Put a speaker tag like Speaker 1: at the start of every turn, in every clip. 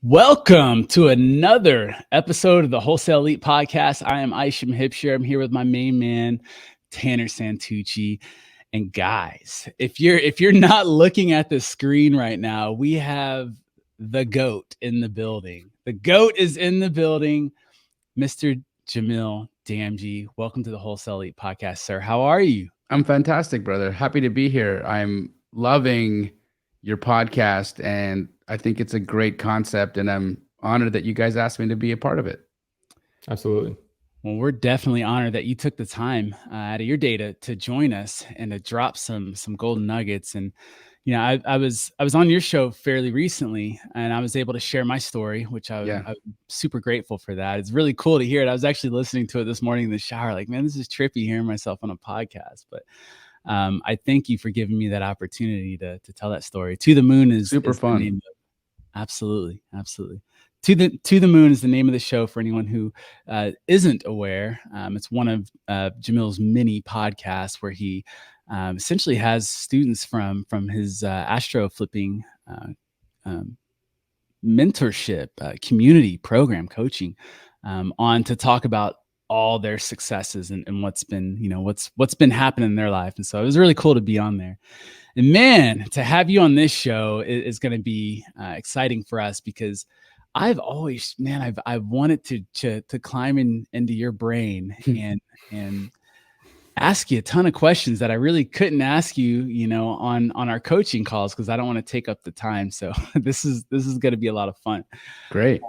Speaker 1: Welcome to another episode of the Wholesale Elite Podcast. I am Isham Hipshire. I'm here with my main man, Tanner Santucci. And guys, if you're not looking at the screen right now, we have the GOAT in the building. The GOAT is in the building, Mr. Jamil Damji. Welcome to the Wholesale Elite Podcast, sir. How are you?
Speaker 2: I'm fantastic, brother. Happy to be here. I'm loving your podcast, and I think it's a great concept, and I'm honored that you guys asked me to be a part of it.
Speaker 3: Absolutely.
Speaker 1: Well, we're definitely honored that you took the time out of your day to join us and to drop some golden nuggets. And you know, I was on your show fairly recently, and I was able to share my story, which I'm super grateful for that. It's really cool to hear it. I was actually listening to it this morning in the shower, like, man, this is trippy hearing myself on a podcast. But I thank you for giving me that opportunity to tell that story. To the Moon is
Speaker 2: super fun.
Speaker 1: Absolutely. To the Moon is the name of the show for anyone who isn't aware. It's one of Jamil's mini podcasts where he essentially has students from his Astro Flipping mentorship community program coaching on to talk about all their successes and what's been happening in their life. And so it was really cool to be on there. And man, to have you on this show is going to be exciting for us because I've always, man, I've wanted to climb into your brain and ask you a ton of questions that I really couldn't ask you, on our coaching calls because I don't want to take up the time. So this is going to be a lot of fun.
Speaker 2: Great.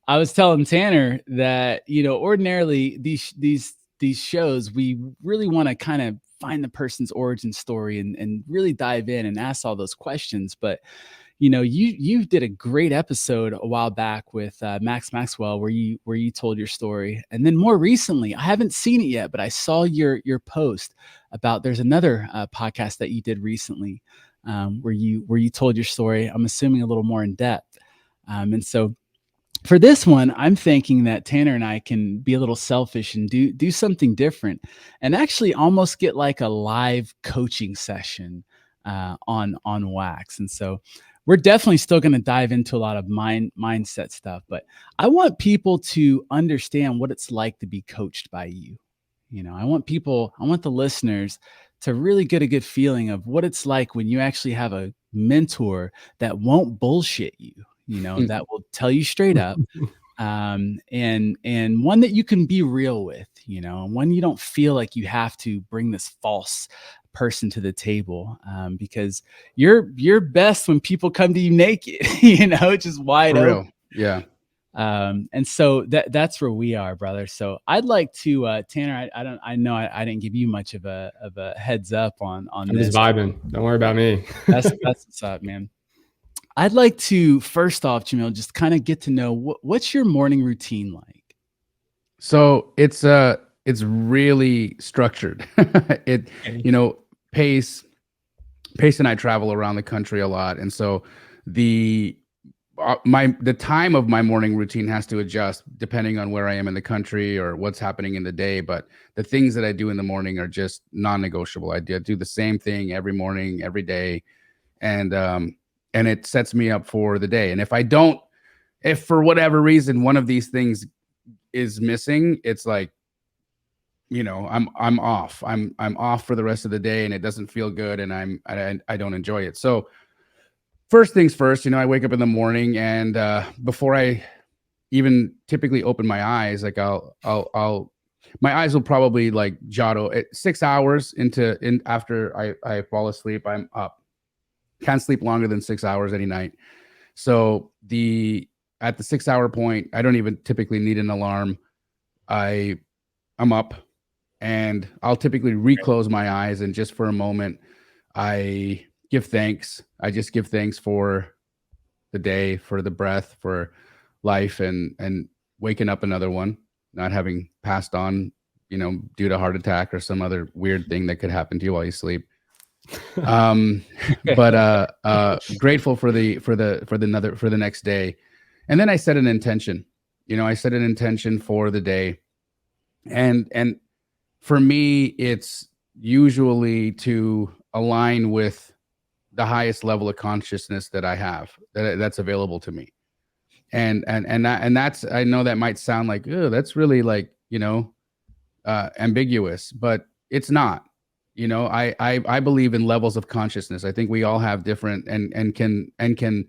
Speaker 1: I was telling Tanner that, ordinarily these shows, we really want to kind of find the person's origin story and really dive in and ask all those questions. But, you did a great episode a while back with Max Maxwell where you told your story. And then more recently, I haven't seen it yet, but I saw your post about there's another podcast that you did recently where you told your story, I'm assuming a little more in depth. And so for this one, I'm thinking that Tanner and I can be a little selfish and do something different and actually almost get like a live coaching session on wax. And so we're definitely still going to dive into a lot of mindset stuff, but I want people to understand what it's like to be coached by you. I want the listeners to really get a good feeling of what it's like when you actually have a mentor that won't bullshit you. That will tell you straight up, and one that you can be real with, one you don't feel like you have to bring this false person to the table, because you're best when people come to you naked, just wide open.
Speaker 2: Yeah.
Speaker 1: And so that's where we are, brother. So I'd like to, Tanner, I know I didn't give you much of a heads up on
Speaker 3: I'm
Speaker 1: this.
Speaker 3: just vibing. Don't worry about me.
Speaker 1: That's what's up, man. I'd like to first off, Jamil, just kind of get to know what's your morning routine like.
Speaker 2: So it's really structured. Pace and I travel around the country a lot, and so the time of my morning routine has to adjust depending on where I am in the country or what's happening in the day. But the things that I do in the morning are just non-negotiable. I do the same thing every morning, every day, and it sets me up for the day. And if for whatever reason one of these things is missing, it's like, I'm off. I'm off for the rest of the day, and it doesn't feel good, and I don't enjoy it. So first things first, I wake up in the morning, and before I even typically open my eyes, like my eyes will probably like jotto at 6 hours after I fall asleep, I'm up. Can't sleep longer than 6 hours any night. So at the 6 hour point, I don't even typically need an alarm. I'm up, and I'll typically reclose my eyes, and just for a moment, I give thanks. I just give thanks for the day, for the breath, for life, and waking up another one, not having passed on, due to heart attack or some other weird thing that could happen to you while you sleep. But grateful for the next day. And then I set an intention. I set an intention for the day. And for me, it's usually to align with the highest level of consciousness that I have, that's available to me. And that's, I know that might sound like, oh, that's really like, ambiguous, but it's not. I believe in levels of consciousness. I think we all have different and can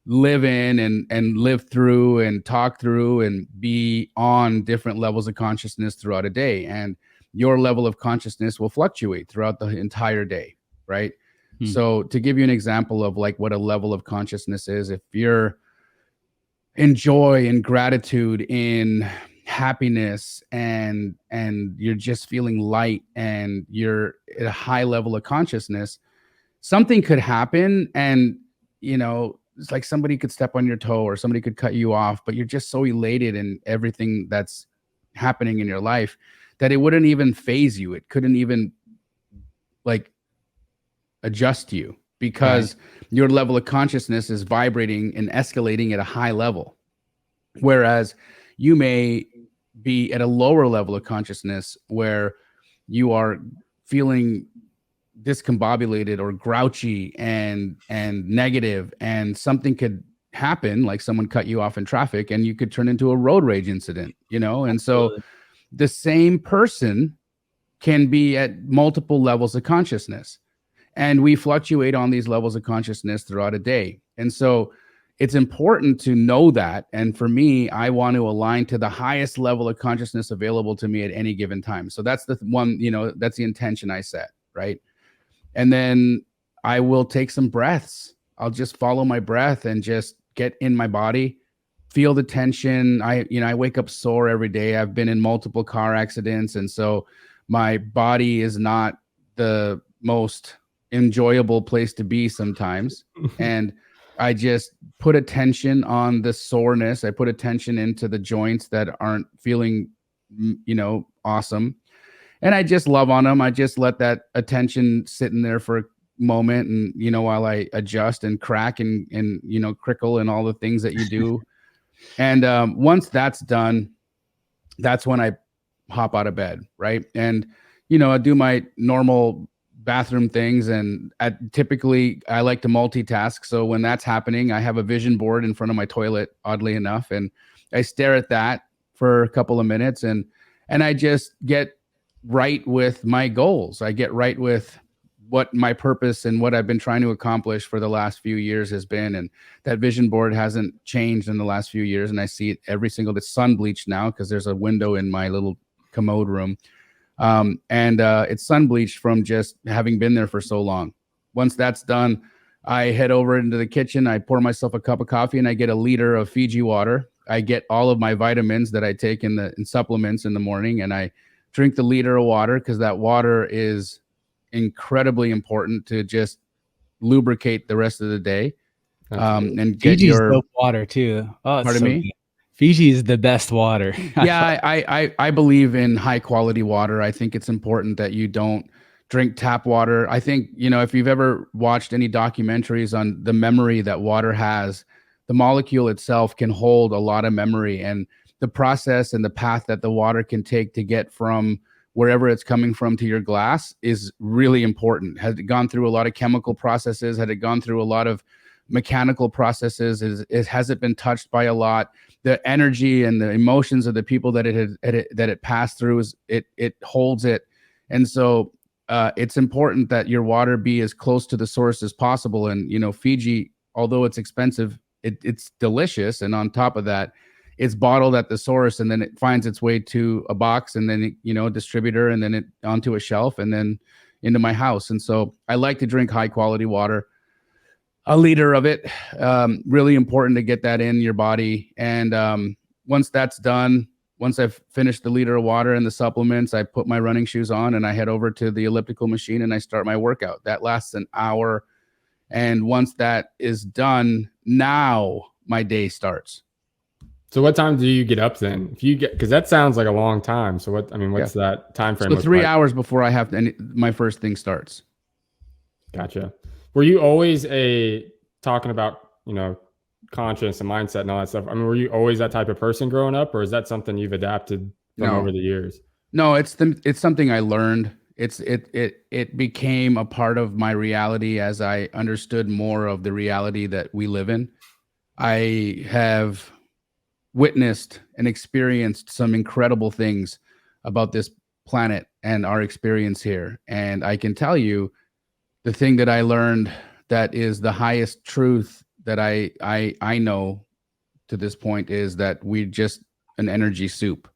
Speaker 2: live in and live through and talk through and be on different levels of consciousness throughout a day. And your level of consciousness will fluctuate throughout the entire day, right? So to give you an example of like what a level of consciousness is, if you're in joy and gratitude, in happiness, and you're just feeling light and you're at a high level of consciousness, something could happen and it's like somebody could step on your toe or somebody could cut you off, but you're just so elated in everything that's happening in your life that it wouldn't even phase you. It couldn't even like adjust you because your level of consciousness is vibrating and escalating at a high level. Whereas you may be at a lower level of consciousness where you are feeling discombobulated or grouchy and negative, and something could happen, like someone cut you off in traffic and you could turn into a road rage incident, and so the same person can be at multiple levels of consciousness, and we fluctuate on these levels of consciousness throughout a day. And so it's important to know that. And for me, I want to align to the highest level of consciousness available to me at any given time. So that's the one, that's the intention I set, right? And then I will take some breaths. I'll just follow my breath and just get in my body, feel the tension. I wake up sore every day. I've been in multiple car accidents. And so my body is not the most enjoyable place to be sometimes. And I just put attention on the soreness. I put attention into the joints that aren't feeling, awesome. And I just love on them. I just let that attention sit in there for a moment. And, while I adjust and crack and crickle and all the things that you do. And once that's done, that's when I hop out of bed. Right. And, I do my normal bathroom things, and typically I like to multitask. So when that's happening, I have a vision board in front of my toilet, oddly enough, and I stare at that for a couple of minutes, and I just get right with my goals. I get right with what my purpose and what I've been trying to accomplish for the last few years has been. And that vision board hasn't changed in the last few years. And I see it every single day, sun bleached now, because there's a window in my little commode room. It's sun bleached from just having been there for so long. Once that's done, I head over into the kitchen. I pour myself a cup of coffee and I get a liter of Fiji water. I get all of my vitamins that I take in supplements in the morning, and I drink the liter of water, because that water is incredibly important to just lubricate the rest of the day. And get
Speaker 1: Fiji's dope water too. Oh,
Speaker 2: pardon me?
Speaker 1: Good. Fiji is the best water.
Speaker 2: Yeah, I believe in high quality water. I think it's important that you don't drink tap water. I think, if you've ever watched any documentaries on the memory that water has, the molecule itself can hold a lot of memory, and the process and the path that the water can take to get from wherever it's coming from to your glass is really important. Has it gone through a lot of chemical processes? Had it gone through a lot of mechanical processes? Has it been touched by a lot? The energy and the emotions of the people that it passed through, it holds it. And so it's important that your water be as close to the source as possible. And, Fiji, although it's expensive, it's delicious. And on top of that, it's bottled at the source, and then it finds its way to a box, and then, a distributor, and then it onto a shelf, and then into my house. And so I like to drink high quality water. A liter of it, really important to get that in your body. And once that's done, once I've finished the liter of water and the supplements, I put my running shoes on and I head over to the elliptical machine and I start my workout. That lasts an hour. And once that is done, now my day starts.
Speaker 3: So what time do you get up then? Because that sounds like a long time. So what's that time frame?
Speaker 2: So 3 hours before I have to, my first thing starts.
Speaker 3: Gotcha. Were you always talking about, conscience and mindset and all that stuff? Were you always that type of person growing up, or is that something you've adapted from over the years?
Speaker 2: No, it's something I learned. It became a part of my reality as I understood more of the reality that we live in. I have witnessed and experienced some incredible things about this planet and our experience here. And I can tell you the thing that I learned that is the highest truth that I know to this point is that we're just an energy soup.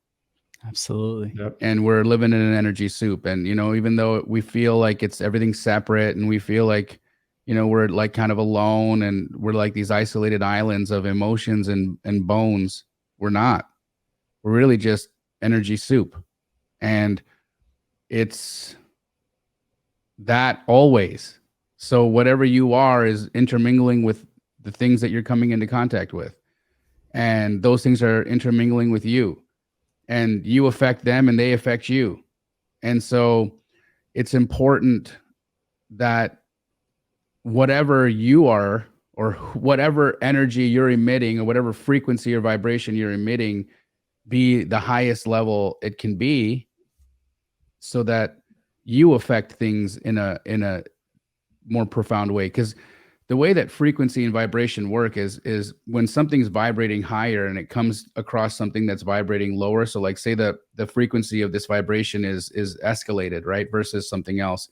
Speaker 1: Absolutely.
Speaker 3: Yep.
Speaker 2: And we're living in an energy soup. And, you know, even though we feel like it's everything separate and we feel like, you know, we're like kind of alone and we're like these isolated islands of emotions and bones, we're not. We're really just energy soup. And it's that always. So whatever you are is intermingling with the things that you're coming into contact with. And those things are intermingling with you. And you affect them and they affect you. And so it's important that whatever you are or whatever energy you're emitting or whatever frequency or vibration you're emitting be the highest level it can be, so that you affect things in a more profound way. Because the way that frequency and vibration work is when something's vibrating higher and it comes across something that's vibrating lower. So like say the frequency of this vibration is escalated, right? Versus something else.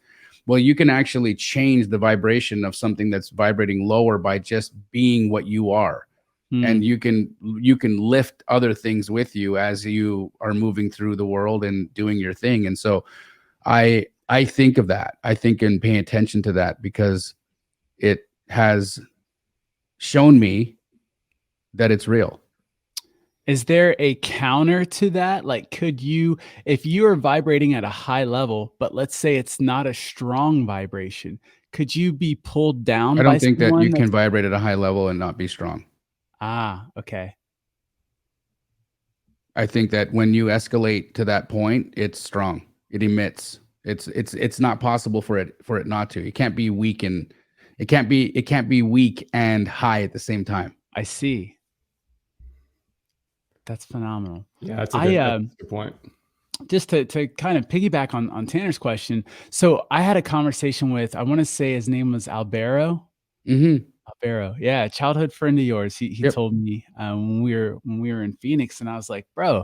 Speaker 2: Well, you can actually change the vibration of something that's vibrating lower by just being what you are. And you can lift other things with you as you are moving through the world and doing your thing. And so I think of that. I think and pay attention to that because it has shown me that it's real.
Speaker 1: Is there a counter to that? Like, could you, if you are vibrating at a high level, but let's say it's not a strong vibration, could you be pulled down
Speaker 2: I
Speaker 1: by
Speaker 2: don't think that
Speaker 1: someone
Speaker 2: you can
Speaker 1: that's-
Speaker 2: vibrate at a high level and not be strong.
Speaker 1: Okay.
Speaker 2: I think that when you escalate to that point, it's strong. It emits. It's not possible for it not to. It can't be weak and it can't be weak and high at the same time.
Speaker 1: I see. That's phenomenal.
Speaker 3: Yeah, that's a good point.
Speaker 1: Just to kind of piggyback on Tanner's question. So I had a conversation with, I want to say his name was Albero.
Speaker 2: Mm-hmm.
Speaker 1: Albero. Yeah. Childhood friend of yours. He
Speaker 2: Yep.
Speaker 1: told me when we were in Phoenix, and I was like, bro,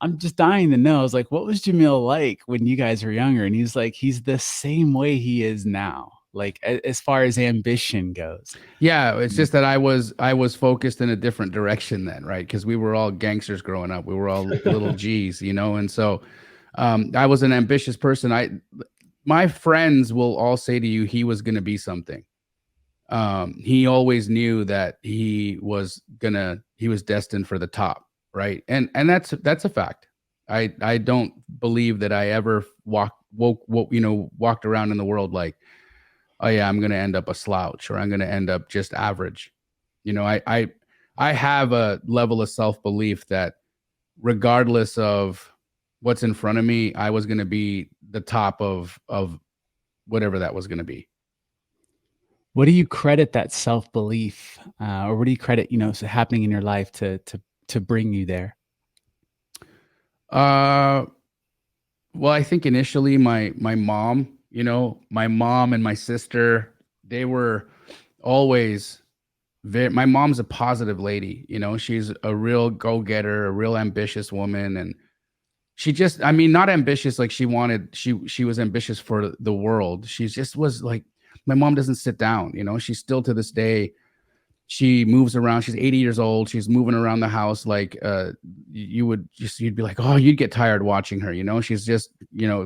Speaker 1: I'm just dying to know. I was like, what was Jamil like when you guys were younger? And he's like, he's the same way he is now. Like as far as ambition goes.
Speaker 2: Yeah, it's just that I was focused in a different direction then, right? Because we were all gangsters growing up. We were all little G's, you know, and so I was an ambitious person. My friends will all say to you he was going to be something. He always knew that he was destined for the top, right? And that's a fact. I don't believe that I ever walked around in the world like, oh yeah, I'm going to end up a slouch or I'm going to end up just average. You know, I have a level of self-belief that regardless of what's in front of me, I was going to be the top of whatever that was going to be.
Speaker 1: What do you credit that self-belief or what do you credit, happening in your life to bring you there?
Speaker 2: Well, I think initially my mom, my mom and my sister, they were always my mom's a positive lady. She's a real go-getter, a real ambitious woman. And she just, not ambitious like she was ambitious for the world. She just was like, my mom doesn't sit down, she's still to this day. She moves around. She's 80 years old. She's moving around the house. Like you'd be like, oh, you'd get tired watching her. She's just,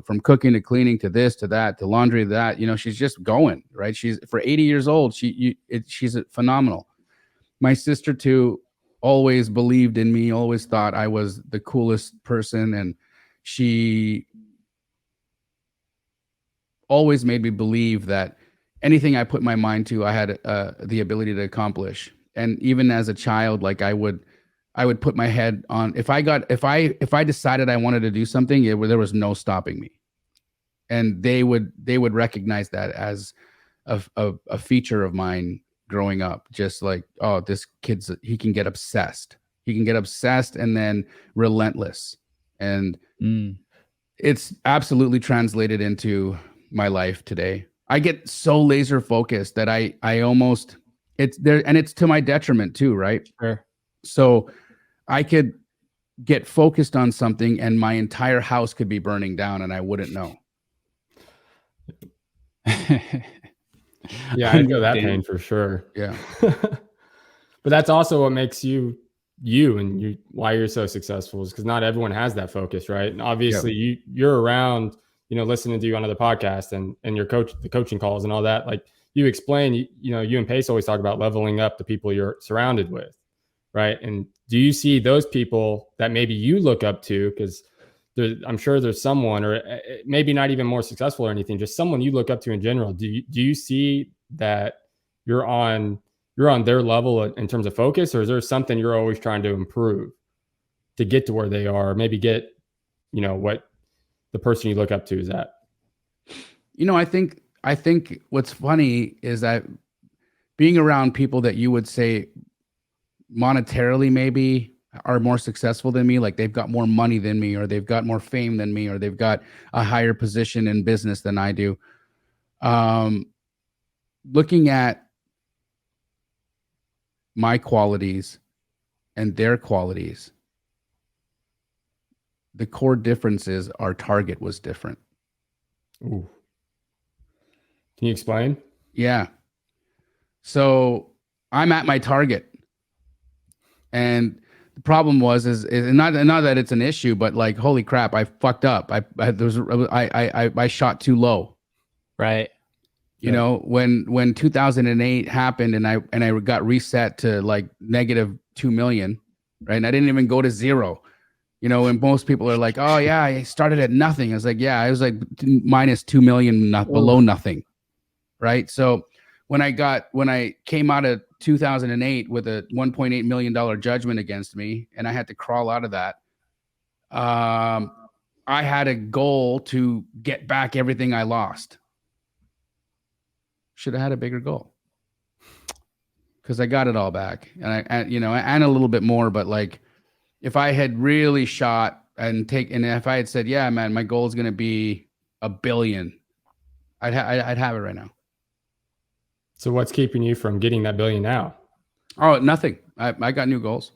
Speaker 2: from cooking to cleaning to this, to that, to laundry, to that, she's just going, right. She's for 80 years old. She's phenomenal. My sister too, always believed in me, always thought I was the coolest person. And she always made me believe that anything I put my mind to, I had the ability to accomplish. And even as a child, like I would put my head on, if I decided I wanted to do something, there was no stopping me. And they would recognize that as a feature of mine growing up. Just like, oh, this he can get obsessed. He can get obsessed and then relentless. And it's absolutely translated into my life today. I get so laser focused that I almost, it's there, and it's to my detriment too, right?
Speaker 1: Sure.
Speaker 2: So I could get focused on something and my entire house could be burning down and I wouldn't know.
Speaker 3: Yeah, I feel that pain for sure.
Speaker 2: Yeah.
Speaker 3: But that's also what makes you and why you're so successful, is because not everyone has that focus, right? And obviously you're around, listening to you on other podcasts and the coaching calls and all that. Like you explain, you and Pace always talk about leveling up the people you're surrounded with, right? And do you see those people that maybe you look up to? Because I'm sure there's someone, or maybe not even more successful or anything, just someone you look up to in general. Do you see that you're on their level in terms of focus, or is there something you're always trying to improve to get to where they are, or maybe get, what the person you look up to is at?
Speaker 2: I think what's funny is that being around people that you would say monetarily maybe are more successful than me, like they've got more money than me, or they've got more fame than me, or they've got a higher position in business than I do. Looking at my qualities and their qualities, the core difference is our target was different.
Speaker 3: Ooh. Can you explain?
Speaker 2: Yeah. So I'm at my target. And the problem is not that it's an issue, but like, holy crap, I fucked up. I shot too low.
Speaker 1: Right.
Speaker 2: When 2008 happened and I got reset to like -2 million, right? And I didn't even go to zero. And most people are like, oh yeah, I started at nothing. I was like, yeah, I was like -2 million, below nothing. Right. So when I came out of 2008 with a $1.8 million judgment against me, and I had to crawl out of that, I had a goal to get back everything I lost. Should have had a bigger goal, because I got it all back, and a little bit more. But like, if I had really shot and if I had said, yeah, man, my goal is going to be $1 billion, I'd have it right now.
Speaker 3: So what's keeping you from getting that $1 billion now?
Speaker 2: Oh, nothing. I got new goals.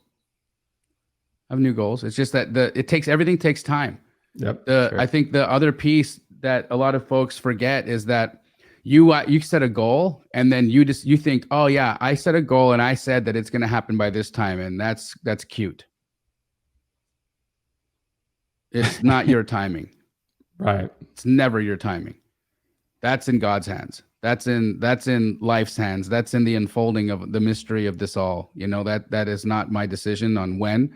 Speaker 2: I have new goals. It's just that everything takes time.
Speaker 3: Yep.
Speaker 2: Sure. I think the other piece that a lot of folks forget is that you set a goal, and then you think, oh yeah, I set a goal and I said that it's going to happen by this time, and that's cute. It's not your timing. Right. It's never your timing. That's in God's hands. That's in life's hands. That's in the unfolding of the mystery of this all. That is not my decision on when.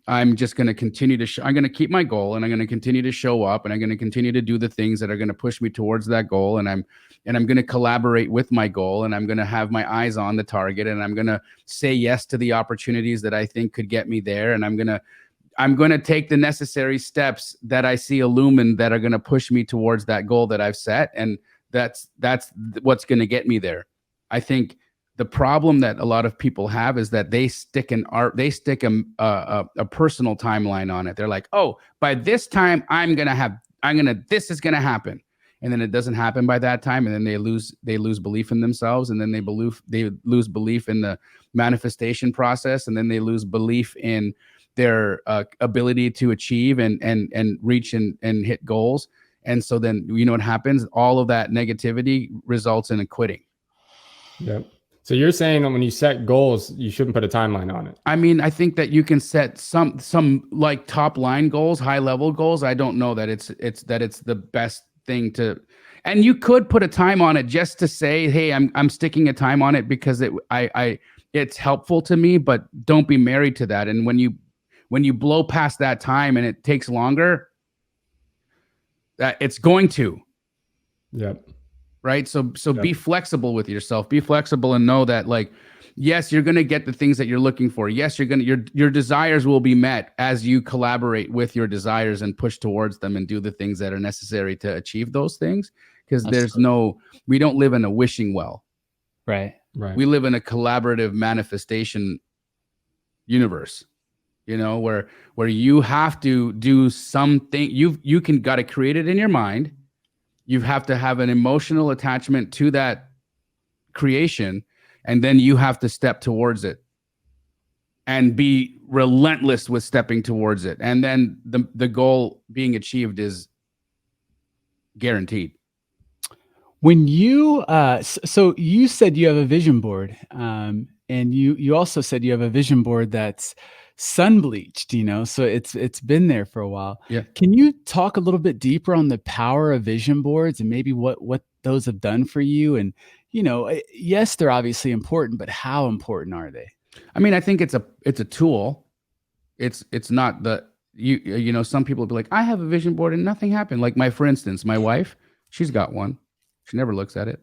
Speaker 2: I'm just going to continue to I'm going to keep my goal, and I'm going to continue to show up, and I'm going to continue to do the things that are going to push me towards that goal. And I'm going to collaborate with my goal, and I'm going to have my eyes on the target, and I'm going to say yes to the opportunities that I think could get me there. And I'm going to take the necessary steps that I see illumined that are going to push me towards that goal that I've set. And that's what's going to get me there. I think the problem that a lot of people have is that they stick a personal timeline on it. They're like, oh, by this time this is going to happen. And then it doesn't happen by that time. And then they lose belief in themselves. And then they lose belief in the manifestation process. And then they lose belief in their ability to achieve and reach and hit goals. And so then, what happens? All of that negativity results in a quitting.
Speaker 3: Yep. So you're saying that when you set goals, you shouldn't put a timeline on it.
Speaker 2: I mean, I think that you can set some like top line goals, high level goals. I don't know that it's the best thing to, and you could put a time on it just to say, hey, I'm sticking a time on it because it's helpful to me, but don't be married to that. And when you blow past that time and it takes longer, that it's going to.
Speaker 3: Yep.
Speaker 2: Right. So yep. Be flexible with yourself. Be flexible and know that, like, yes, you're going to get the things that you're looking for. Yes, your desires will be met as you collaborate with your desires and push towards them and do the things that are necessary to achieve those things. Because we don't live in a wishing well.
Speaker 1: Right.
Speaker 2: We live in a collaborative manifestation universe. Where you have to do something. You got to create it in your mind. You have to have an emotional attachment to that creation, and then you have to step towards it. and be relentless with stepping towards it. And then the goal being achieved is guaranteed.
Speaker 1: When you so you said you have a vision board, and you also said you have a vision board that's sun bleached, so it's been there for a while.
Speaker 2: Yeah.
Speaker 1: Can you talk a little bit deeper on the power of vision boards and maybe what those have done for you? And yes, they're obviously important, but how important are they?
Speaker 2: I mean, I think it's a tool. It's not the some people will be like, I have a vision board and nothing happened. Like for instance, my wife, she's got one. She never looks at it.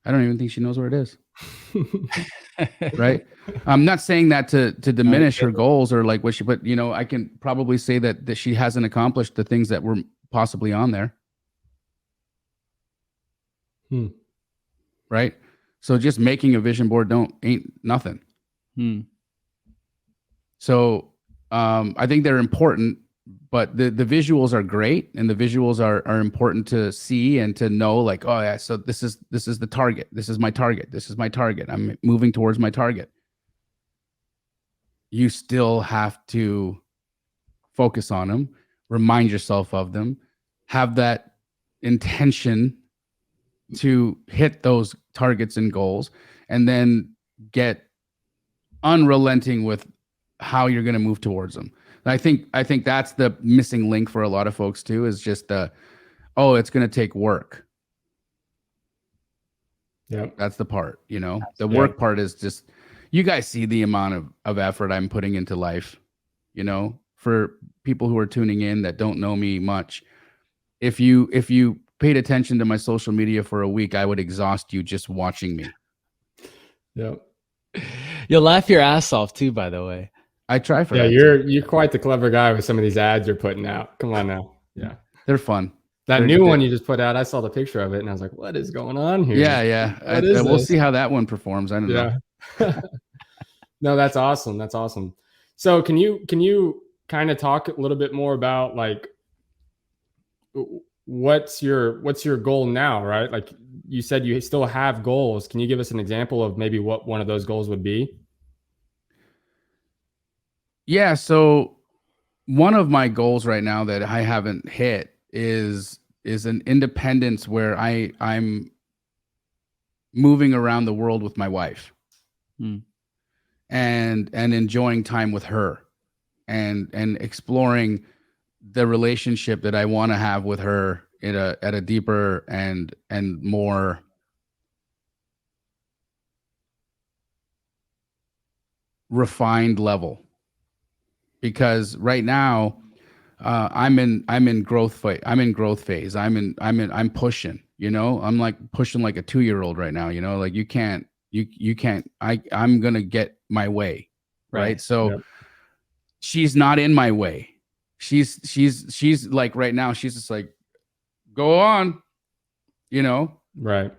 Speaker 2: I don't even think she knows where it is. Right? I'm not saying that to diminish her goals or like what she, but I can probably say that she hasn't accomplished the things that were possibly on there. Right? So just making a vision board ain't nothing. So I think they're important, but the visuals are great, and the visuals are important to see and to know, like, oh yeah, so this is the target. This is my target. This is my target. I'm moving towards my target. You still have to focus on them, remind yourself of them, have that intention to hit those targets and goals, and then get unrelenting with how you're going to move towards them. And I think that's the missing link for a lot of folks too, is just it's going to take work.
Speaker 3: Yeah.
Speaker 2: That's the part, the work part is just, you guys see the amount of effort I'm putting into life, for people who are tuning in that don't know me much. If you paid attention to my social media for a week, I would exhaust you just watching me.
Speaker 3: Yeah.
Speaker 1: You'll laugh your ass off too, by the way.
Speaker 2: I try for that.
Speaker 3: Yeah, you're quite the clever guy with some of these ads you're putting out. Come on now. Yeah.
Speaker 2: They're fun.
Speaker 3: That new one you just put out, I saw the picture of it and I was like, what is going on here?
Speaker 2: Yeah. We'll see how that one performs. I don't know.
Speaker 3: No, that's awesome. That's awesome. So can you kind of talk a little bit more about like what's your goal now, right? Like you said you still have goals. Can you give us an example of maybe what one of those goals would be?
Speaker 2: Yeah, so one of my goals right now that I haven't hit is an independence where I'm moving around the world with my wife. And enjoying time with her and exploring the relationship that I want to have with her at a deeper and more refined level. Because right now, I'm in growth phase. I'm pushing. I'm like pushing like a 2-year-old right now. Like you can't. I'm gonna get my way, right? So she's not in my way. She's like right now. She's just like, go on,
Speaker 3: Right.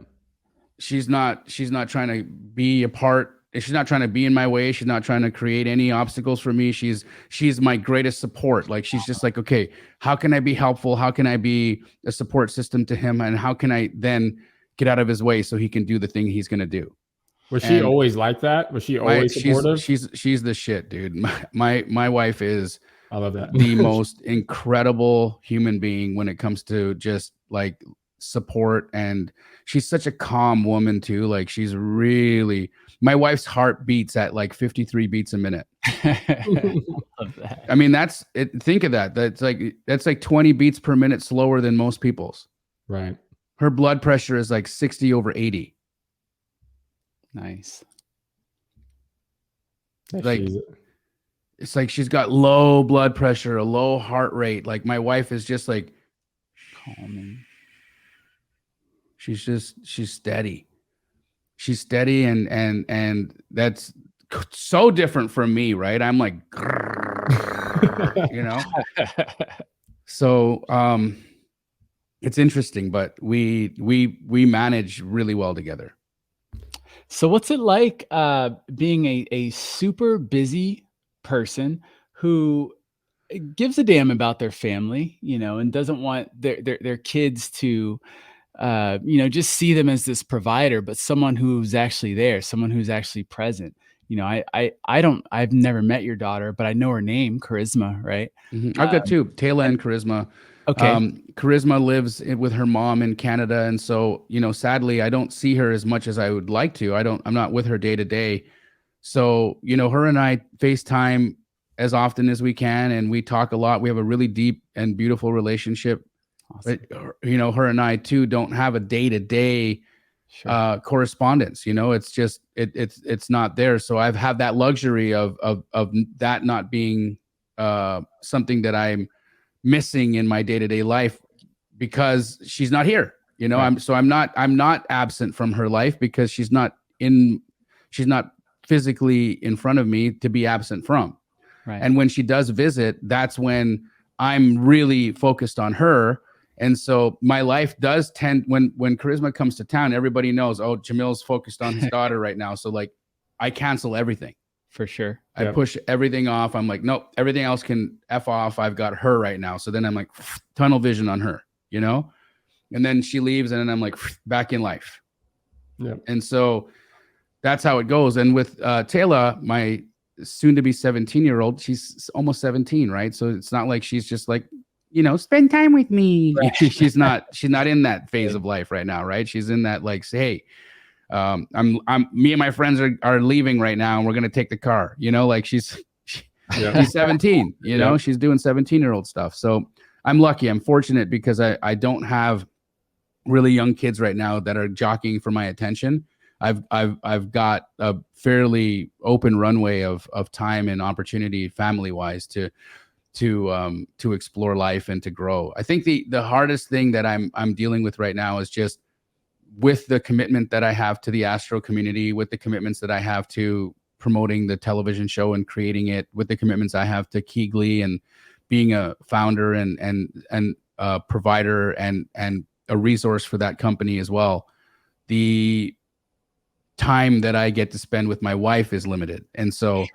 Speaker 2: She's not trying to be a part. She's not trying to be in my way. She's not trying to create any obstacles for me. She's my greatest support. Like she's just like, okay, how can I be helpful? How can I be a support system to him? And how can I then get out of his way so he can do the thing he's going to do?
Speaker 3: Was she always like that? Was she always supportive?
Speaker 2: She's the shit, dude. My wife is,
Speaker 3: I love that,
Speaker 2: the most incredible human being when it comes to just like support. And she's such a calm woman too. Like she's really, my wife's heart beats at like 53 beats a minute.
Speaker 1: I love that.
Speaker 2: I mean, that's it. Think of that. That's like 20 beats per minute slower than most people's.
Speaker 3: Right.
Speaker 2: Her blood pressure is like 60/80.
Speaker 1: Nice.
Speaker 2: Like it's like she's got low blood pressure, a low heart rate. Like my wife is just like calming. She's steady. She's steady and that's so different from me, right? I'm like So it's interesting, but we manage really well together.
Speaker 1: So what's it like being a super busy person who gives a damn about their family, and doesn't want their kids to, just see them as this provider, but someone who's actually there, someone who's actually present. I've never met your daughter, but I know her name, Charisma, right?
Speaker 2: I've got two, Taylor and Charisma.
Speaker 1: Okay.
Speaker 2: Charisma lives with her mom in Canada. And so, sadly, I don't see her as much as I would like to. I'm not with her day to day. So, her and I FaceTime as often as we can, and we talk a lot. We have a really deep and beautiful relationship.
Speaker 1: Awesome.
Speaker 2: But, her and I too don't have a day to day correspondence. It's just, it's not there. So I've had that luxury of that not being something that I'm missing in my day-to-day life because she's not here.
Speaker 3: Right.
Speaker 2: I'm not absent from her life because she's not physically in front of me to be absent from.
Speaker 1: Right.
Speaker 2: And when she does visit, that's when I'm really focused on her. And so my life does tend, when Charisma comes to town, everybody knows, oh, Jamil's focused on his daughter right now. So like I cancel everything.
Speaker 1: For sure.
Speaker 2: I push everything off. I'm like, nope, everything else can F off. I've got her right now. So then I'm like tunnel vision on her, and then she leaves and then I'm like back in life.
Speaker 3: Yeah.
Speaker 2: And so that's how it goes. And with Taylor, my soon to be 17-year-old, she's almost 17, right? So it's not like she's just like, spend time with me. Right. she's not in that phase of life right now, right? She's in that like, say, hey, me and my friends are leaving right now and we're going to take the car, like she's 17, she's doing 17-year-old stuff. So I'm lucky. I'm fortunate because I don't have really young kids right now that are jockeying for my attention. I've got a fairly open runway of time and opportunity family wise to explore life and to grow. I think the hardest thing that I'm dealing with right now is just with the commitment that I have to the Astro community, with the commitments that I have to promoting the television show and creating it, with the commitments I have to Glee and being a founder and a provider and a resource for that company as well. The time that I get to spend with my wife is limited. And so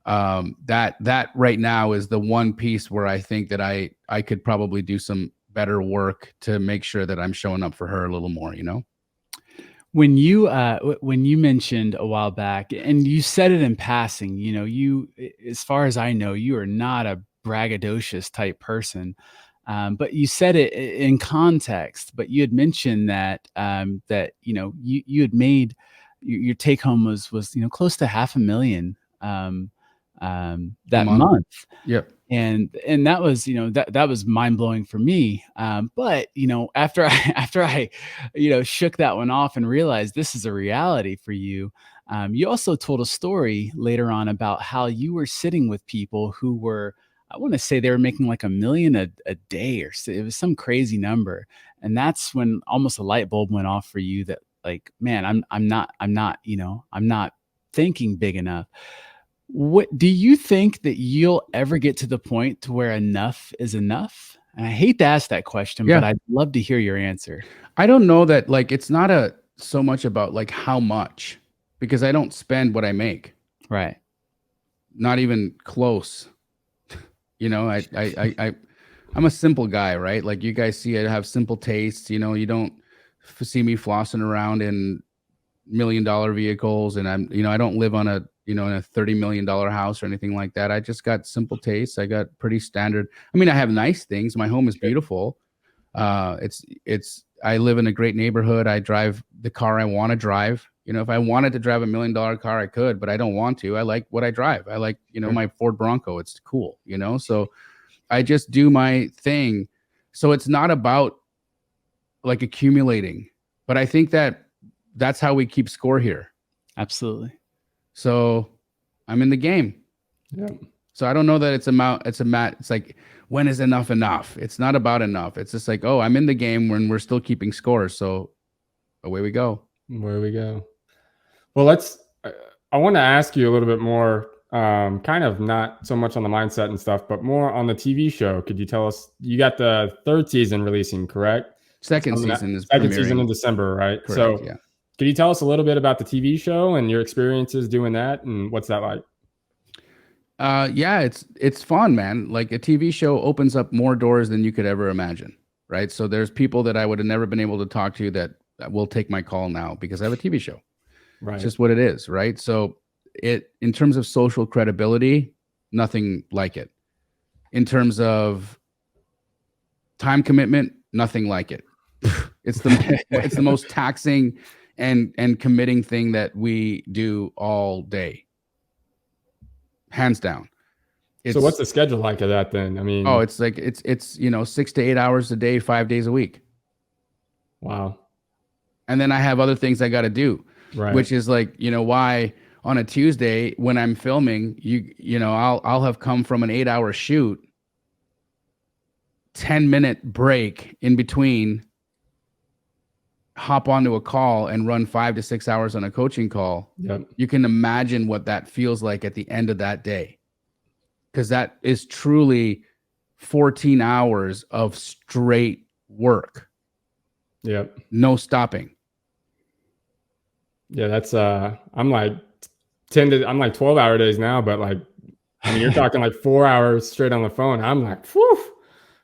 Speaker 2: that right now is the one piece where I think that I could probably do some better work to make sure that I'm showing up for her a little more,
Speaker 1: When you mentioned a while back, and you said it in passing, you, as far as I know, you are not a braggadocious type person, but you said it in context. But you had mentioned that you had made your take home was close to $500,000 that month.
Speaker 2: Yep.
Speaker 1: And that was, that was mind blowing for me. But, after I, shook that one off and realized this is a reality for you. You also told a story later on about how you were sitting with people who were, I want to say they were making like $1 million a day, or it was some crazy number. And that's when almost a light bulb went off for you that like, man, I'm not thinking big enough. What do you think that you'll ever get to the point to where enough is enough? And I hate to ask that question, but I'd love to hear your answer.
Speaker 2: I don't know that, like, it's not so much about like how much, because I don't spend what I make.
Speaker 1: Right.
Speaker 2: Not even close. I'm a simple guy, right? Like you guys see, I have simple tastes. You don't see me flossing around in $1 million vehicles, and I don't live on in a $30 million house or anything like that. I just got simple tastes. I got pretty standard. I mean, I have nice things. My home is beautiful. I live in a great neighborhood. I drive the car I want to drive. If I wanted to drive $1 million car, I could, but I don't want to. I like what I drive. I like, my Ford Bronco. It's cool, so I just do my thing. So it's not about like accumulating, but I think that's how we keep score here.
Speaker 1: Absolutely.
Speaker 2: So I'm in the game.
Speaker 3: Yeah.
Speaker 2: So I don't know that it's like, when is enough enough? It's not about enough. It's just like, oh, I'm in the game when we're still keeping scores. So away we go.
Speaker 3: Where we go. Well, I want to ask you a little bit more, kind of not so much on the mindset and stuff, but more on the TV show. Could you tell us, you got the 3rd season releasing, correct?
Speaker 2: Second season
Speaker 3: in December, right?
Speaker 2: Correct,
Speaker 3: so
Speaker 2: yeah.
Speaker 3: Could you tell us a little bit about the TV show and your experiences doing that, and what's that like?
Speaker 2: Yeah, it's fun, man. Like a TV show opens up more doors than you could ever imagine, right? So there's people that I would have never been able to talk to that will take my call now because I have a TV show.
Speaker 3: Right.
Speaker 2: It's just what it is, right? So in terms of social credibility, nothing like it. In terms of time commitment, nothing like it. It's the most taxing and committing thing that we do all day, hands down.
Speaker 3: So what's the schedule like of that then? I mean,
Speaker 2: it's like it's 6 to 8 hours a day, 5 days a week.
Speaker 3: Wow.
Speaker 2: And then I have other things I got to do,
Speaker 3: right?
Speaker 2: Which is like, why on a Tuesday when I'm filming, I'll have come from an 8-hour shoot, 10-minute break in between, hop onto a call and run 5 to 6 hours on a coaching call.
Speaker 3: Yep.
Speaker 2: You can imagine what that feels like at the end of that day, because that is truly 14 hours of straight work.
Speaker 3: Yep.
Speaker 2: No stopping.
Speaker 3: Yeah, that's I'm like 12-hour days now, but like, I mean, you're talking like 4 hours straight on the phone. I'm like, whew,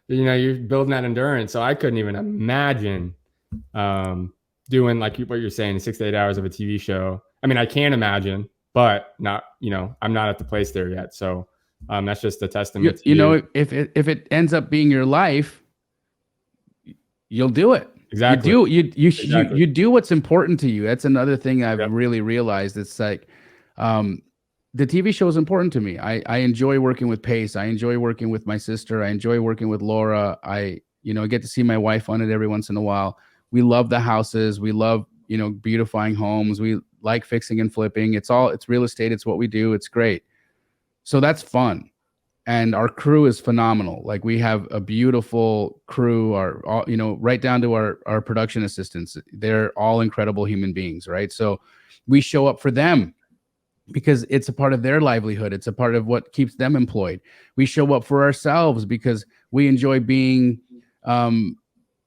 Speaker 3: you're building that endurance. So I couldn't even imagine doing like what you're saying, 6 to 8 hours of a TV show. I mean, I can imagine, but not, I'm not at the place there yet. So that's just a testament to you.
Speaker 2: If it ends up being your life, you'll do it.
Speaker 3: Exactly.
Speaker 2: You do what's important to you. That's another thing I've really realized. It's like, the TV show is important to me. I enjoy working with Pace. I enjoy working with my sister. I enjoy working with Laura. I get to see my wife on it every once in a while. We love the houses. We love, beautifying homes. We like fixing and flipping. It's real estate. It's what we do. It's great. So that's fun. And our crew is phenomenal. Like, we have a beautiful crew, right down to our production assistants. They're all incredible human beings, right? So we show up for them because it's a part of their livelihood. It's a part of what keeps them employed. We show up for ourselves because we enjoy being in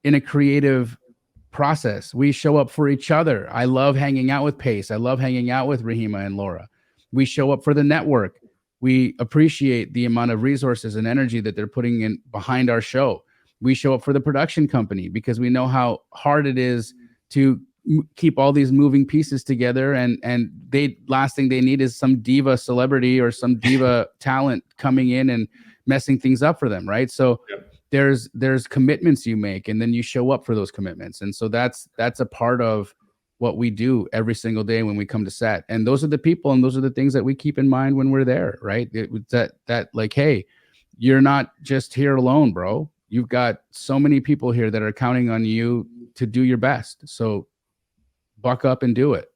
Speaker 2: a creative process. We show up for each other. I love hanging out with Pace. I love hanging out with Rahima and Laura. We show up for the network. We appreciate the amount of resources and energy that they're putting in behind our show. We show up for the production company because we know how hard it is to keep all these moving pieces together, and last thing they need is some diva celebrity or some diva talent coming in and messing things up for them, right? So there's commitments you make, and then you show up for those commitments. And so that's a part of what we do every single day when we come to set. And those are the people and those are the things that we keep in mind when we're there, right? That like, hey, you're not just here alone, bro. You've got so many people here that are counting on you to do your best. So buck up and do it.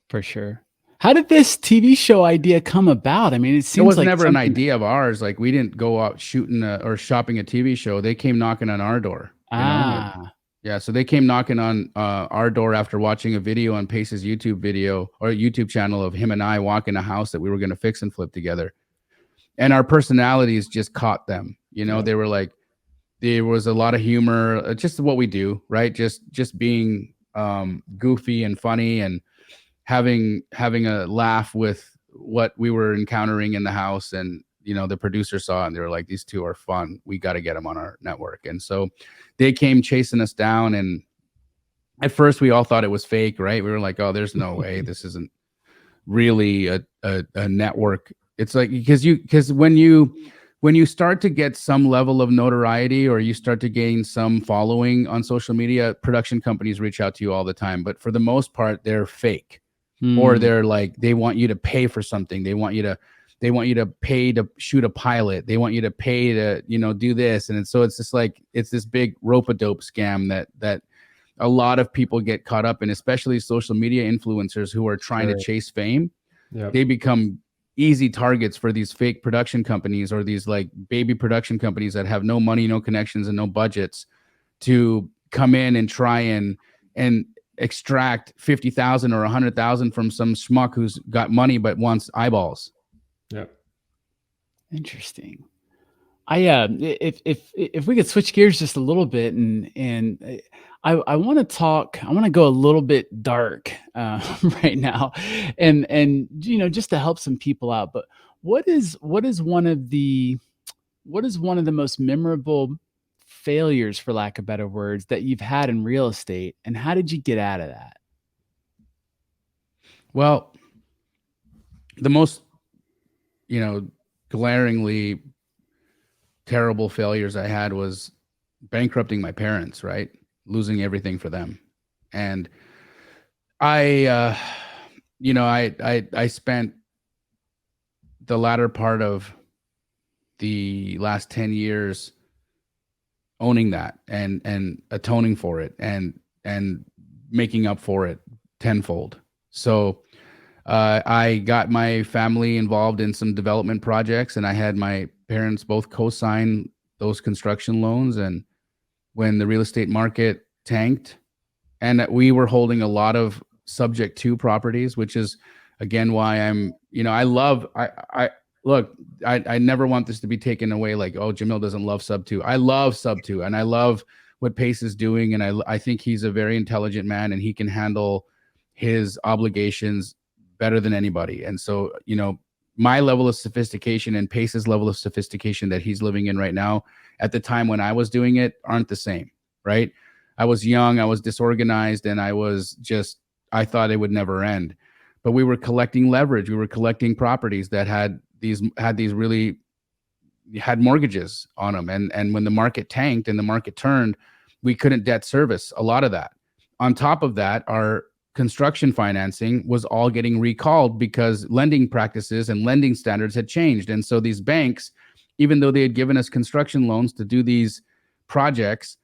Speaker 1: For sure. How did this TV show idea come about? I mean, it was
Speaker 2: never an idea of ours. Like, we didn't go out shooting or shopping a TV show. They came knocking on our door. Yeah, so they came knocking on our door after watching a video on Pace's YouTube video or YouTube channel of him and I walking a house that we were going to fix and flip together. And our personalities just caught them. They were like, there was a lot of humor, just what we do, right? Just being goofy and funny and having a laugh with what we were encountering in the house. And the producer saw it and they were like, these two are fun. We got to get them on our network. And so they came chasing us down. And at first we all thought it was fake, right? We were like, oh, there's no way this isn't really a network. It's like, because when you start to get some level of notoriety or you start to gain some following on social media, production companies reach out to you all the time. But for the most part, they're fake. Or they're like, they want you to pay for something. They want you to pay to shoot a pilot. They want you to pay to, do this. And so it's just like, it's this big rope-a-dope scam that a lot of people get caught up in, especially social media influencers who are trying to chase fame.
Speaker 3: Yep.
Speaker 2: They become easy targets for these fake production companies or these like baby production companies that have no money, no connections, and no budgets to come in and try and extract 50,000 or 100,000 from some schmuck who's got money but wants eyeballs.
Speaker 3: Yep.
Speaker 1: Interesting. If we could switch gears just a little bit and I want to go a little bit dark right now and just to help some people out. But what is one of the most memorable failures, for lack of better words, that you've had in real estate, and how did you get out of that?
Speaker 2: Well, the most, glaringly terrible failures I had was bankrupting my parents, right? Losing everything for them. And I, I spent the latter part of the last 10 years owning that and atoning for it and making up for it tenfold. So I got my family involved in some development projects, and I had my parents both co-sign those construction loans. And when the real estate market tanked, and we were holding a lot of subject to properties, which is again why I look, I never want this to be taken away like, oh, Jamil doesn't love sub two. I love sub two, and I love what Pace is doing. And I think he's a very intelligent man, and he can handle his obligations better than anybody. And so, my level of sophistication and Pace's level of sophistication that he's living in right now at the time when I was doing it aren't the same, right? I was young, I was disorganized, and I thought it would never end. But we were collecting leverage. We were collecting properties that had mortgages on them. And when the market tanked and the market turned, we couldn't debt service a lot of that. On top of that, our construction financing was all getting recalled because lending practices and lending standards had changed. And so these banks, even though they had given us construction loans to do these projects,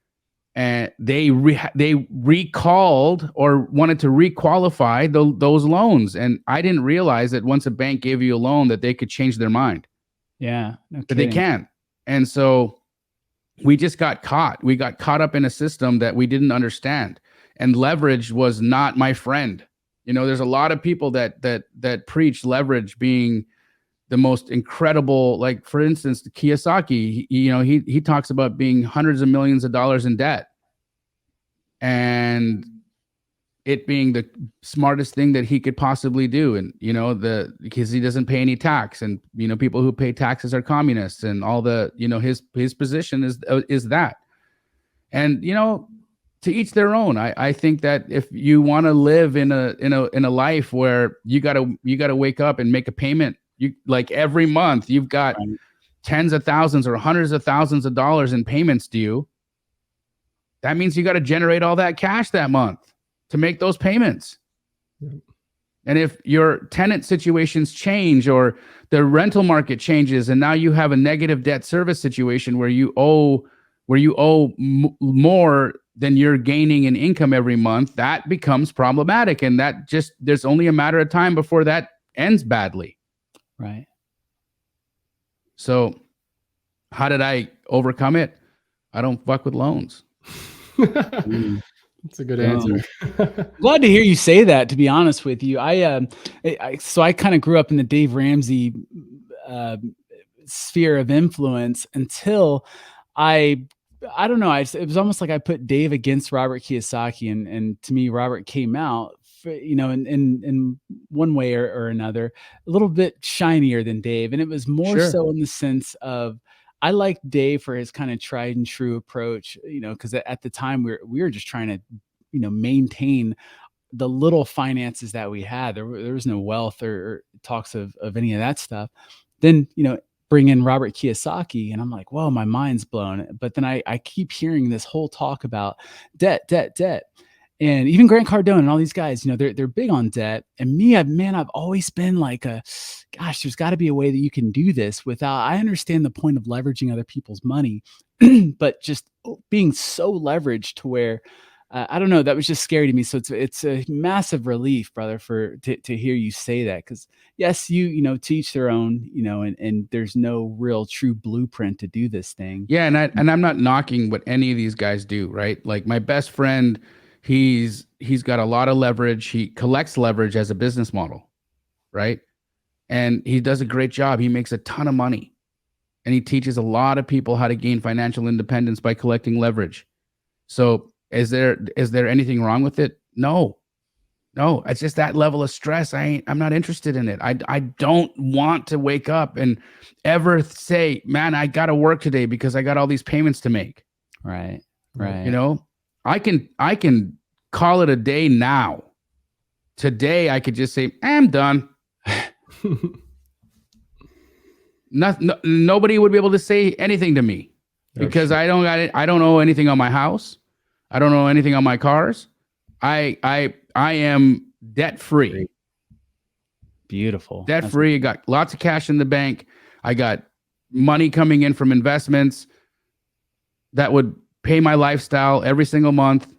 Speaker 2: and they recalled or wanted to requalify those loans. And I didn't realize that once a bank gave you a loan that they could change their mind.
Speaker 1: Yeah.
Speaker 2: But they can. And so we just got caught. We got caught up in a system that we didn't understand. And leverage was not my friend. There's a lot of people that preach leverage being the most incredible, like for instance, Kiyosaki, he talks about being hundreds of millions of dollars in debt and it being the smartest thing that he could possibly do. And, because he doesn't pay any tax, and, people who pay taxes are communists, and all the, his position is that. And, to each their own. I think that if you want to live in a life where you gotta wake up and make a payment, you like every month you've got tens of thousands or hundreds of thousands of dollars in payments due. That means you got to generate all that cash that month to make those payments. Yeah. And if your tenant situations change or the rental market changes, and now you have a negative debt service situation where you owe more than you're gaining in income every month, that becomes problematic. And there's only a matter of time before that ends badly.
Speaker 1: Right.
Speaker 2: So how did I overcome it? I don't fuck with loans.
Speaker 3: That's a good answer.
Speaker 1: Glad to hear you say that, to be honest with you. I kind of grew up in the Dave Ramsey sphere of influence until I don't know. It was almost like I put Dave against Robert Kiyosaki, and to me, Robert came out, in one way or another, a little bit shinier than Dave. And it was more so in the sense of, I liked Dave for his kind of tried and true approach, because at the time we were just trying to, maintain the little finances that we had. There was no wealth or talks of any of that stuff. Then, bring in Robert Kiyosaki, and I'm like, whoa, my mind's blown. But then I keep hearing this whole talk about debt. And even Grant Cardone and all these guys, they're big on debt. And me, I've always been like, gosh, there's got to be a way that you can do this without. I understand the point of leveraging other people's money, but just being so leveraged to where, I don't know, that was just scary to me. So it's a massive relief, brother, to hear you say that, because yes, you teach their own, and there's no real true blueprint to do this thing.
Speaker 2: Yeah, and I'm not knocking what any of these guys do, right? Like my best friend, he's got a lot of leverage. He collects leverage as a business model, right? And he does a great job. He makes a ton of money, and he teaches a lot of people how to gain financial independence by collecting leverage. So is there anything wrong with it? No, it's just that level of stress. I'm not interested in it. I don't want to wake up and ever say, man, I got to work today because I got all these payments to make.
Speaker 1: Right.
Speaker 2: I can call it a day now. Today I could just say, I'm done. Nobody would be able to say anything to me because I don't owe anything on my house. I don't owe anything on my cars. I am debt free.
Speaker 1: Beautiful.
Speaker 2: Debt free. Got lots of cash in the bank. I got money coming in from investments that would pay my lifestyle every single month.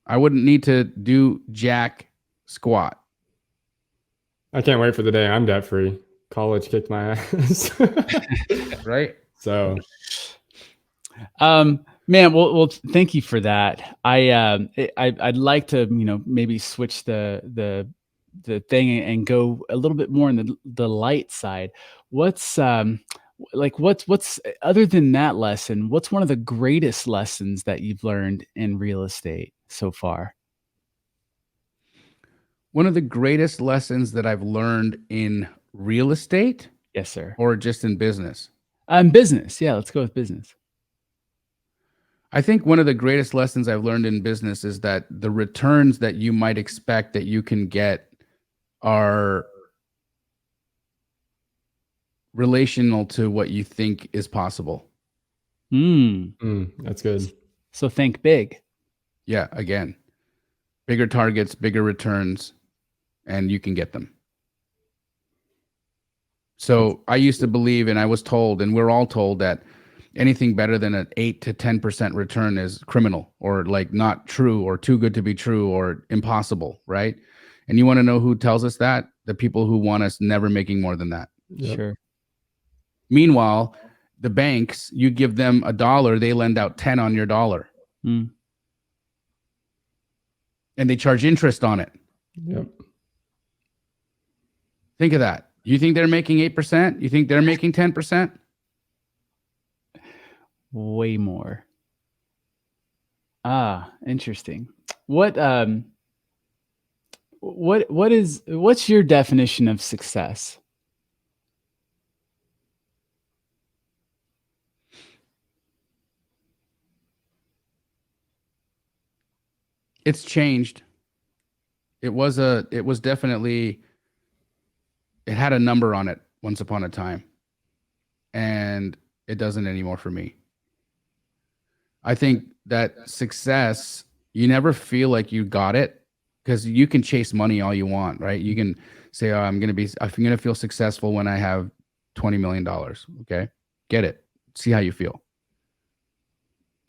Speaker 2: I wouldn't need to do jack squat.
Speaker 3: I can't wait for the day I'm debt free. College kicked my ass.
Speaker 2: Right.
Speaker 3: So,
Speaker 1: man, well, thank you for that. I'd like to, maybe switch the thing and go a little bit more in the light side. What's what's other than that lesson, what's one of the greatest lessons that you've learned in real estate so far?
Speaker 2: One of the greatest lessons that I've learned in real estate?
Speaker 1: Yes, sir.
Speaker 2: Or just in business?
Speaker 1: Business. Yeah, let's go with business.
Speaker 2: I think one of the greatest lessons I've learned in business is that the returns that you might expect that you can get are relational to what you think is possible.
Speaker 3: That's good.
Speaker 1: So think big.
Speaker 2: Yeah, again, bigger targets, bigger returns, and you can get them. So I used to believe, and I was told, and we're all told, that anything better than an 8 to 10% return is criminal or like not true or too good to be true or impossible, right? And you want to know who tells us that? The people who want us never making more than that.
Speaker 1: Yep. Sure.
Speaker 2: Meanwhile, the banks, you give them $1, they lend out 10 on your dollar. And they charge interest on it.
Speaker 3: Yep.
Speaker 2: Think of that. You think they're making 8%? You think they're making 10%?
Speaker 1: Way more. Interesting. What's your definition of success?
Speaker 2: It's changed. It definitely, it had a number on it once upon a time, and it doesn't anymore for me. I think that success, you never feel like you got it because you can chase money all you want, right? You can say, oh, I'm going to feel successful when I have $20 million. Okay. Get it. See how you feel.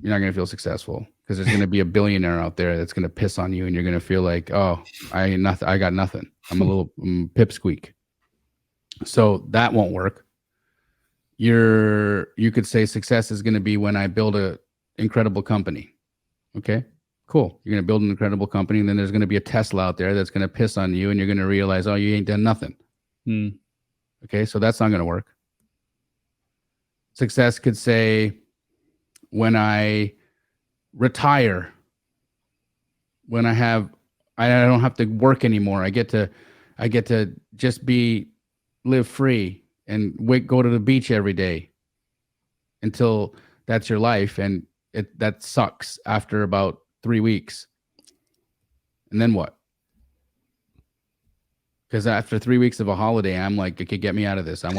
Speaker 2: You're not going to feel successful because there's going to be a billionaire out there that's going to piss on you and you're going to feel like, oh, I got nothing. I'm a little pipsqueak. So that won't work. You could say success is going to be when I build a incredible company. Okay, cool. You're going to build an incredible company, and then there's going to be a Tesla out there that's going to piss on you, and you're going to realize, oh, you ain't done nothing. Okay, so that's not going to work. Success could say when I retire, when I don't have to work anymore. I get to just live free and go to the beach every day until that's your life. And that sucks after about 3 weeks. And then what? Because after 3 weeks of a holiday, I'm like, okay, get me out of this. I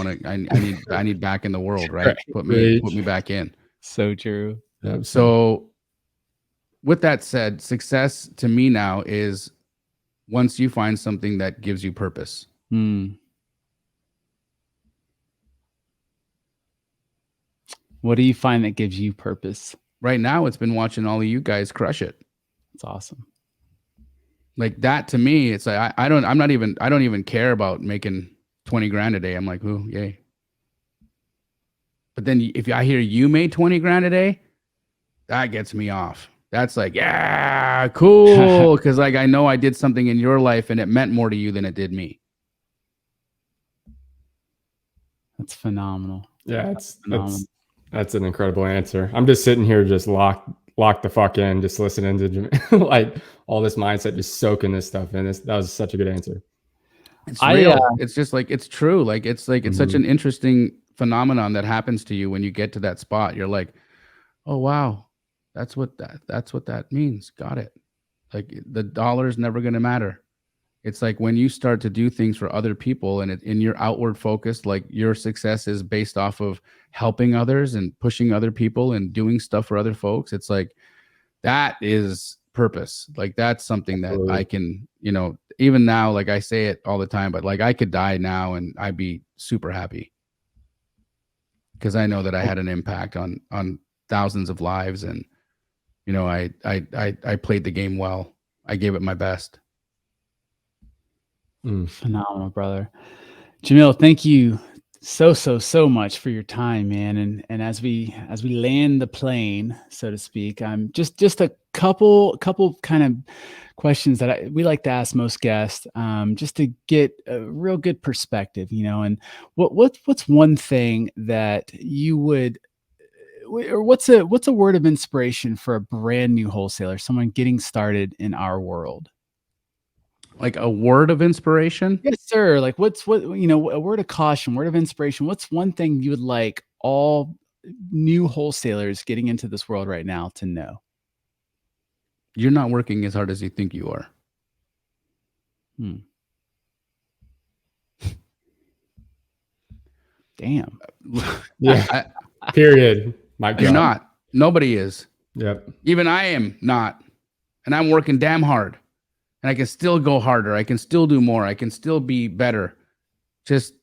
Speaker 2: need back in the world, right? Put me back in.
Speaker 1: So true.
Speaker 2: So with that said, success to me now is once you find something that gives you purpose.
Speaker 1: What do you find that gives you purpose?
Speaker 2: Right now, it's been watching all of you guys crush it.
Speaker 1: It's awesome.
Speaker 2: Like that to me, it's like I don't even care about making 20 grand a day. I'm like, ooh, yay. But then if I hear you made 20 grand a day, that gets me off. That's like, yeah, cool. Because like I know I did something in your life and it meant more to you than it did me.
Speaker 1: That's phenomenal.
Speaker 3: Yeah, that's an incredible answer. I'm just sitting here just locked the fuck in, just listening to like all this mindset, just soaking this stuff in. That was such a good answer.
Speaker 2: It's real. It's just like, it's true. It's such an interesting phenomenon that happens to you when you get to that spot. You're like, oh wow, that's what that means. Got it. Like the dollar is never going to matter. It's like when you start to do things for other people and in your outward focus, like your success is based off of helping others and pushing other people and doing stuff for other folks. It's like, that is purpose. Like that's something that I can, even now, like I say it all the time, but like I could die now and I'd be super happy because I know that I had an impact on thousands of lives. And, I played the game well. I gave it my best.
Speaker 1: Phenomenal, brother. Jamil, thank you so much for your time, man. And as we land the plane, so to speak, just a couple kind of questions that we like to ask most guests, just to get a real good perspective, and what's one thing that you would, or what's a word of inspiration for a brand new wholesaler, someone getting started in our world?
Speaker 2: Like a word of inspiration?
Speaker 1: Yes, sir. Like a word of caution, word of inspiration. What's one thing you would like all new wholesalers getting into this world right now to know?
Speaker 2: You're not working as hard as you think you are.
Speaker 1: Damn.
Speaker 3: Yeah. Period.
Speaker 2: You're not. Nobody is.
Speaker 3: Yep.
Speaker 2: Even I am not. And I'm working damn hard. And I can still go harder. I can still do more. I can still be better. Just,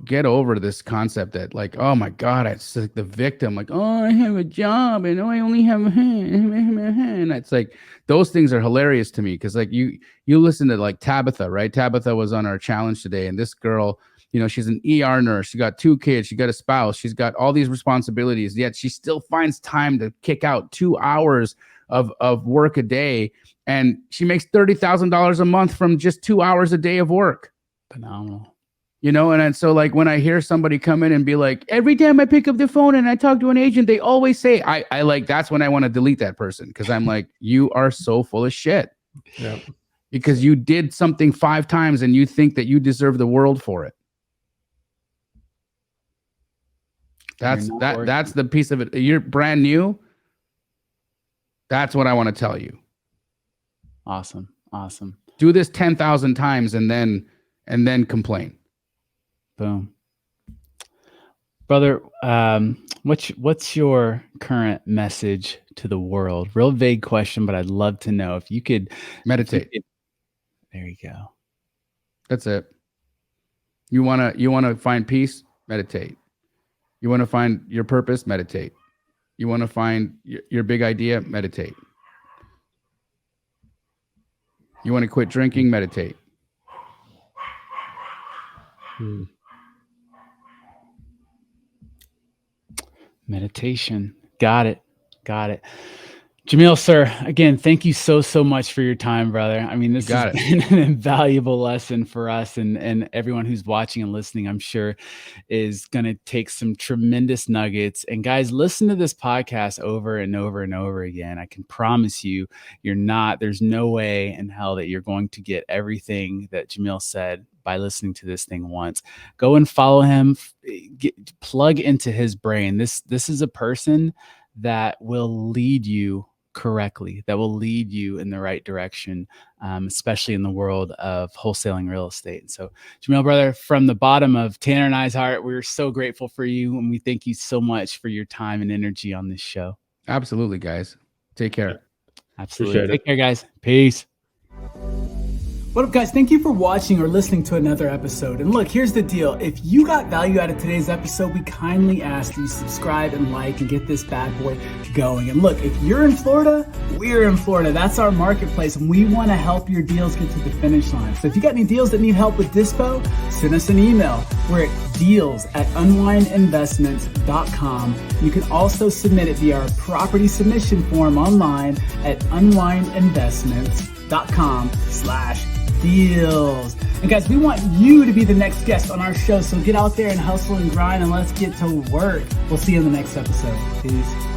Speaker 2: get over this concept that like, oh my God, it's like the victim. Like, oh, I have a job and I only have a hand. It's like, those things are hilarious to me. Cause like you listen to like Tabitha, right? Tabitha was on our challenge today. And this girl, she's an ER nurse. She got 2 kids. She got a spouse. She's got all these responsibilities. Yet she still finds time to kick out 2 hours of work a day. And she makes $30,000 a month from just 2 hours a day of work.
Speaker 1: Phenomenal.
Speaker 2: And so like when I hear somebody come in and be like, every time I pick up the phone and I talk to an agent, they always say, I like, that's when I want to delete that person. Cause I'm like, you are so full of shit.
Speaker 3: Yep.
Speaker 2: Because you did something 5 times and you think that you deserve the world for it. That's the piece of it. You're brand new. That's what I want to tell you.
Speaker 1: Awesome.
Speaker 2: Do this 10,000 times and then complain.
Speaker 1: Boom. Brother, what's your current message to the world? Real vague question, but I'd love to know if you could
Speaker 2: meditate.
Speaker 1: There you go.
Speaker 2: That's it. You want to find peace? Meditate. You want to find your purpose? Meditate. You want to find your big idea? Meditate. You want to quit drinking? Meditate.
Speaker 1: Meditation. Got it. Jamil, sir, again, thank you so much for your time, brother. I mean, this has been an invaluable lesson for us, and everyone who's watching and listening, I'm sure, is going to take some tremendous nuggets. And guys, listen to this podcast over and over and over again. I can promise you, there's no way in hell that you're going to get everything that Jamil said by listening to this thing once. Go and follow him, plug into his brain. This is a person that will lead you correctly, that will lead you in the right direction, especially in the world of wholesaling real estate. And so, Jamil, brother, from the bottom of Tanner and I's heart, we're so grateful for you, and we thank you so much for your time and energy on this show.
Speaker 2: Absolutely, guys. Take care.
Speaker 1: Absolutely. Take care, guys. Peace. What up, guys? Thank you for watching or listening to another episode. And look, here's the deal. If you got value out of today's episode, we kindly ask you subscribe and like and get this bad boy going. And look, if you're in Florida, we're in Florida. That's our marketplace, and we want to help your deals get to the finish line. So if you got any deals that need help with dispo, send us an email. We're at deals@unwindinvestments.com. You can also submit it via our property submission form online at unwindinvestments.com/deals. And guys, we want you to be the next guest on our show. So get out there and hustle and grind, and let's get to work. We'll see you in the next episode. Peace.